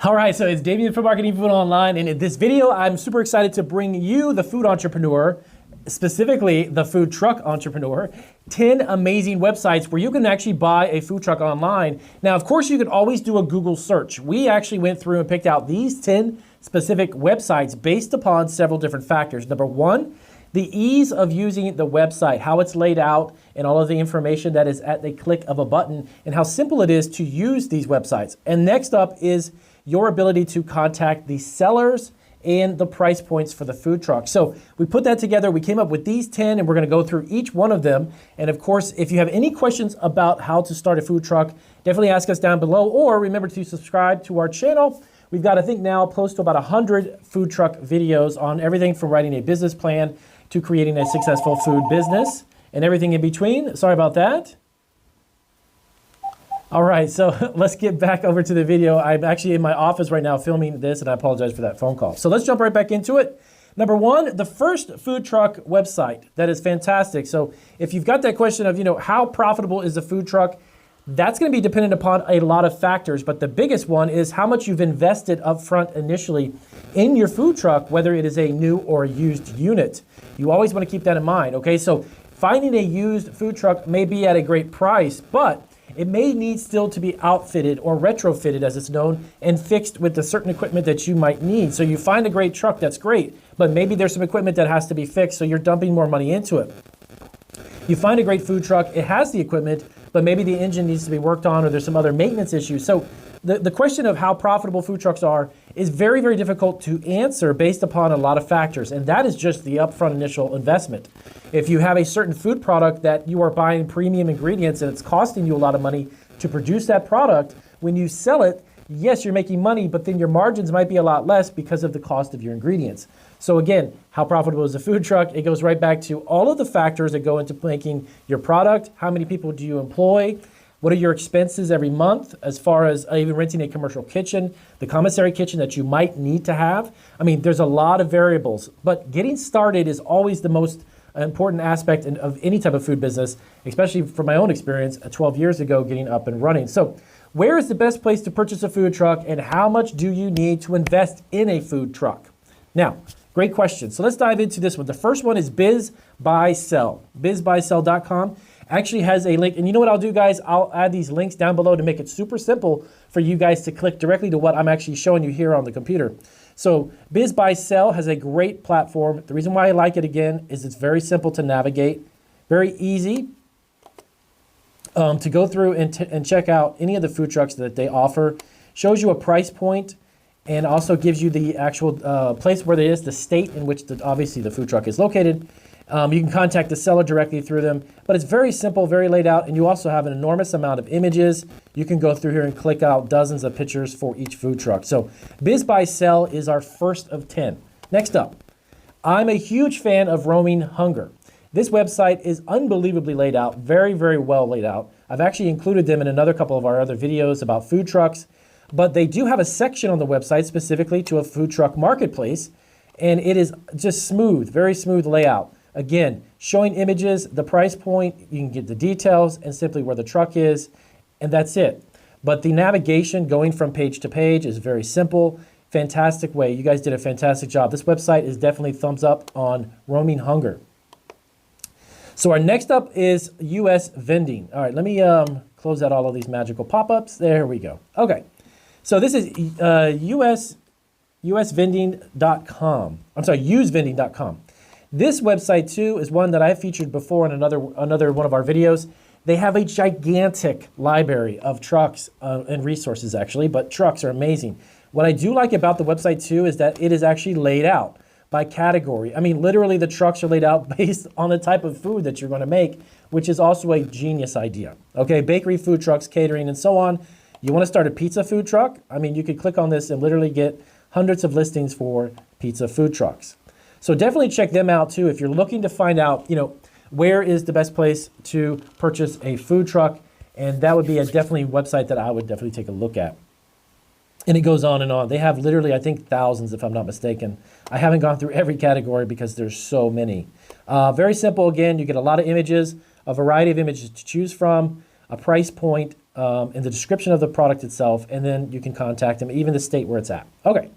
All right, so it's Damien from Marketing Food Online, and in this video, I'm super excited to bring you, the food entrepreneur, specifically the food truck entrepreneur, 10 amazing websites where you can actually buy a food truck online. Now, of course, you can always do a Google search. We actually went through and picked out these 10 specific websites based upon several different factors. Number one, the ease of using the website, how it's laid out, and all of the information that is at the click of a button, and how simple it is to use these websites. And next up is your ability to contact the sellers and the price points for the food truck. So we put that together, we came up with these 10, and we're gonna go through each one of them. And of course, if you have any questions about how to start a food truck, definitely ask us down below, or remember to subscribe to our channel. We've got, I think now, close to about 100 food truck videos on everything from writing a business plan to creating a successful food business and everything in between. Sorry about that. All right, so let's get back over to the video. I'm actually in my office right now filming this, and I apologize for that phone call. So let's jump right back into it. Number one, the first food truck website. That is fantastic. So if you've got that question of, how profitable is a food truck, that's gonna be dependent upon a lot of factors, but the biggest one is how much you've invested upfront initially in your food truck, whether it is a new or a used unit. You always wanna keep that in mind, okay? So finding a used food truck may be at a great price, but it may need still to be outfitted or retrofitted, as it's known, and fixed with the certain equipment that you might need. So you find a great truck, that's great, but maybe there's some equipment that has to be fixed, so you're dumping more money into it. You find a great food truck, it has the equipment, but maybe the engine needs to be worked on, or there's some other maintenance issues. So the question of how profitable food trucks are is very, very difficult to answer based upon a lot of factors, and that is just the upfront initial investment. If you have a certain food product that you are buying premium ingredients and it's costing you a lot of money to produce that product, when you sell it, yes, you're making money, but then your margins might be a lot less because of the cost of your ingredients. So again, how profitable is a food truck? It goes right back to all of the factors that go into making your product. How many people do you employ? What are your expenses every month as far as even renting a commercial kitchen, the commissary kitchen that you might need to have? I mean, there's a lot of variables, but getting started is always the most important aspect of any type of food business, especially from my own experience 12 years ago getting up and running. So where is the best place to purchase a food truck, and how much do you need to invest in a food truck? Now, great question. So let's dive into this one. The first one is Biz Buy Sell. BizBuySell.com actually has a link. And you know what I'll do, guys? I'll add these links down below to make it super simple for you guys to click directly to what I'm actually showing you here on the computer. So Biz Buy Sell has a great platform. The reason why I like it, again, is it's very simple to navigate, very easy to go through and check out any of the food trucks that they offer. Shows you a price point and also gives you the actual place where it is, the state in which obviously the food truck is located. You can contact the seller directly through them, but it's very simple, very laid out, and you also have an enormous amount of images. You can go through here and click out dozens of pictures for each food truck. So Biz Buy Sell is our first of 10. Next up, I'm a huge fan of Roaming Hunger. This website is unbelievably laid out, very, very well laid out. I've actually included them in another couple of our other videos about food trucks, but they do have a section on the website specifically to a food truck marketplace, and it is just smooth, very smooth layout. Again, showing images, the price point, you can get the details and simply where the truck is, and that's it. But the navigation going from page to page is very simple, fantastic way. You guys did a fantastic job. This website is definitely thumbs up on Roaming Hunger. So our next up is US Vending. All right, let me close out all of these magical pop-ups. There we go. Okay, so this is usvending.com. I'm sorry, usevending.com. This website too is one that I featured before in another one of our videos. They have a gigantic library of trucks and resources actually, but trucks are amazing. What I do like about the website too is that it is actually laid out by category. I mean, literally the trucks are laid out based on the type of food that you're going to make, which is also a genius idea. Okay, bakery, food trucks, catering, and so on. You want to start a pizza food truck? I mean, you could click on this and literally get hundreds of listings for pizza food trucks. So definitely check them out too if you're looking to find out, where is the best place to purchase a food truck, and that would be a definitely website that I would definitely take a look at. And it goes on and on. They have literally, I think, thousands if I'm not mistaken. I haven't gone through every category because there's so many. Very simple, again, you get a lot of images, a variety of images to choose from, a price point, in the description of the product itself, and then you can contact them, even the state where it's at. Okay.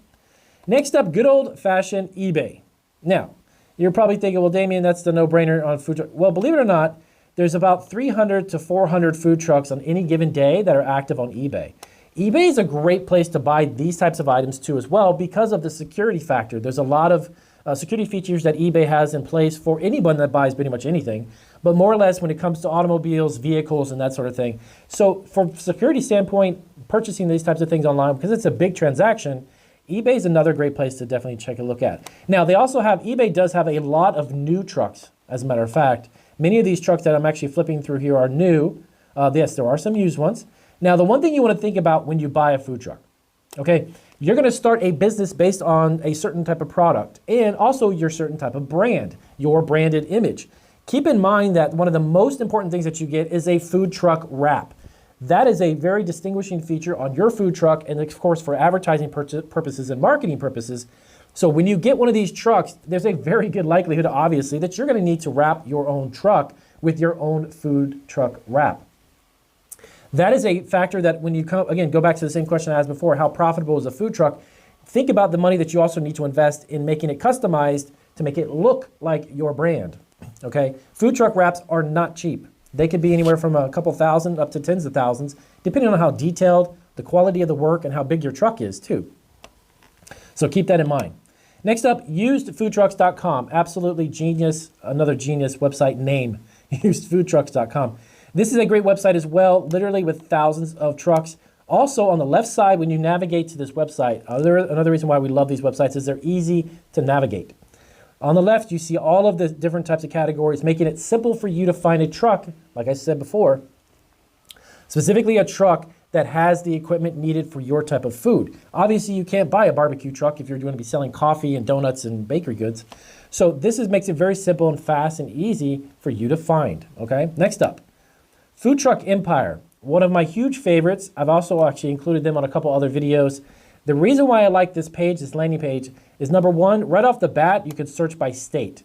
Next up, good old-fashioned eBay. Now, you're probably thinking, well, Damien, that's the no-brainer on food truck. Well, believe it or not, there's about 300 to 400 food trucks on any given day that are active on eBay. eBay is a great place to buy these types of items too as well because of the security factor. There's a lot of security features that eBay has in place for anyone that buys pretty much anything, but more or less when it comes to automobiles, vehicles, and that sort of thing. So from security standpoint, purchasing these types of things online, because it's a big transaction, eBay is another great place to definitely check a look at. Now, eBay does have a lot of new trucks, as a matter of fact. Many of these trucks that I'm actually flipping through here are new. Yes, there are some used ones. Now, the one thing you want to think about when you buy a food truck, okay, you're going to start a business based on a certain type of product and also your certain type of brand, your branded image. Keep in mind that one of the most important things that you get is a food truck wrap. That is a very distinguishing feature on your food truck and, of course, for advertising purposes and marketing purposes. So when you get one of these trucks, there's a very good likelihood, obviously, that you're going to need to wrap your own truck with your own food truck wrap. That is a factor that when you come, again, go back to the same question I asked before, how profitable is a food truck? Think about the money that you also need to invest in making it customized to make it look like your brand, okay? Food truck wraps are not cheap. They could be anywhere from a couple thousand up to tens of thousands, depending on how detailed, the quality of the work, and how big your truck is too. So keep that in mind. Next up, usedfoodtrucks.com. Absolutely genius, another genius website name, usedfoodtrucks.com. This is a great website as well, literally with thousands of trucks. Also on the left side, when you navigate to this website, another reason why we love these websites is they're easy to navigate. On the left, you see all of the different types of categories, making it simple for you to find a truck, like I said before, specifically a truck that has the equipment needed for your type of food. Obviously, you can't buy a barbecue truck if you're going to be selling coffee and donuts and bakery goods. So this makes it very simple and fast and easy for you to find, okay? Next up, Food Truck Empire. One of my huge favorites. I've also actually included them on a couple other videos. The reason why I like this page, this landing page, is number one, right off the bat, you can search by state.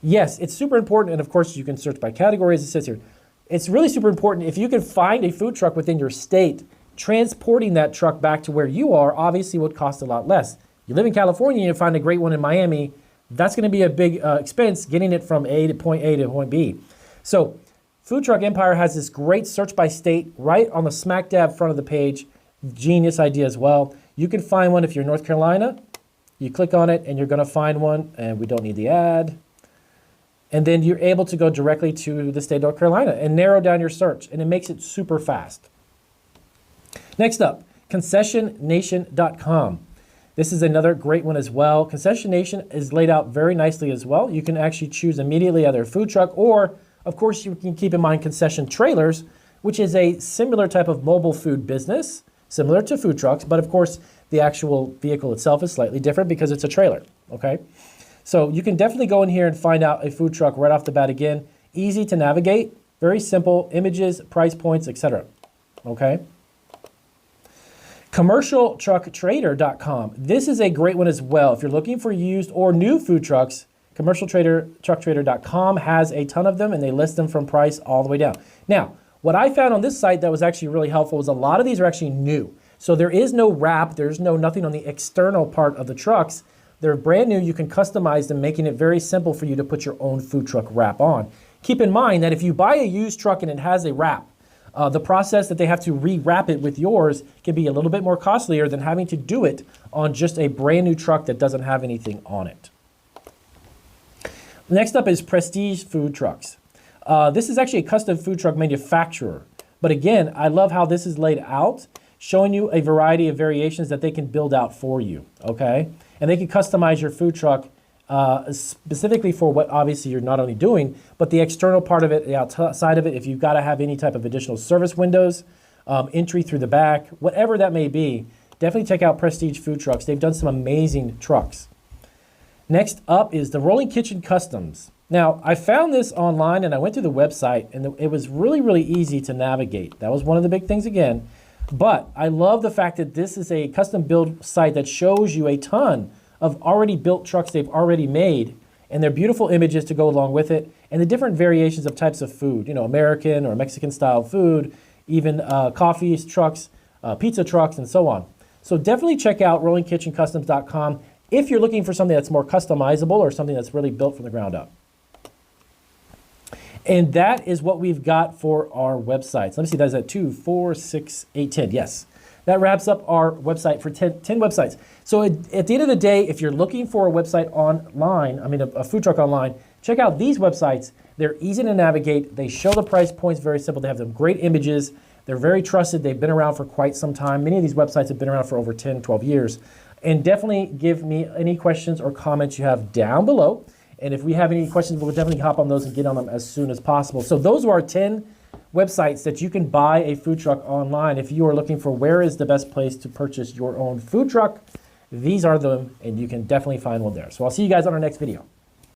Yes, it's super important, and of course you can search by category as it says here. It's really super important if you can find a food truck within your state, transporting that truck back to where you are obviously would cost a lot less. You live in California and you find a great one in Miami, that's going to be a big expense getting it from point A to point B. So Food Truck Empire has this great search by state right on the smack dab front of the page. Genius idea as well. You can find one if you're in North Carolina. You click on it and you're going to find one, and we don't need the ad. And then you're able to go directly to the state of North Carolina and narrow down your search, and it makes it super fast. Next up, concessionnation.com. This is another great one as well. Concession Nation is laid out very nicely as well. You can actually choose immediately either a food truck or, of course, you can keep in mind concession trailers, which is a similar type of mobile food business, similar to food trucks, but of course, the actual vehicle itself is slightly different because it's a trailer, okay? So you can definitely go in here and find out a food truck right off the bat again. Easy to navigate, very simple, images, price points, etc. Okay? Commercialtrucktrader.com. This is a great one as well. If you're looking for used or new food trucks, commercialtrucktrader.com has a ton of them, and they list them from price all the way down. Now, what I found on this site that was actually really helpful was a lot of these are actually new. So there is no wrap, there's nothing on the external part of the trucks. They're brand new. You can customize them, making it very simple for you to put your own food truck wrap on. Keep in mind that if you buy a used truck and it has a wrap, the process that they have to re-wrap it with yours can be a little bit more costlier than having to do it on just a brand new truck that doesn't have anything on it. Next up is Prestige Food Trucks. This is actually a custom food truck manufacturer. But again, I love how this is laid out, showing you a variety of variations that they can build out for you, okay? And they can customize your food truck specifically for what obviously you're not only doing, but the external part of it, the outside of it, if you've got to have any type of additional service windows, entry through the back, whatever that may be, definitely check out Prestige Food Trucks. They've done some amazing trucks. Next up is the Rolling Kitchen Customs. Now, I found this online and I went through the website, and it was really, really easy to navigate. That was one of the big things again. But I love the fact that this is a custom build site that shows you a ton of already built trucks they've already made, and they're beautiful images to go along with it, and the different variations of types of food, you know, American or Mexican style food, even coffee trucks, pizza trucks, and so on. So definitely check out rollingkitchencustoms.com if you're looking for something that's more customizable or something that's really built from the ground up. And that is what we've got for our websites. Let me see, that's at 2, 4, 6, 8, 10. Yes. That wraps up our website for 10 websites. So at the end of the day, if you're looking for a website online, a food truck online, check out these websites. They're easy to navigate. They show the price points very simple. They have them great images. They're very trusted. They've been around for quite some time. Many of these websites have been around for over 10, 12 years. And definitely give me any questions or comments you have down below. And if we have any questions, we'll definitely hop on those and get on them as soon as possible. So those are our 10 websites that you can buy a food truck online. If you are looking for where is the best place to purchase your own food truck, these are them, and you can definitely find one there. So I'll see you guys on our next video.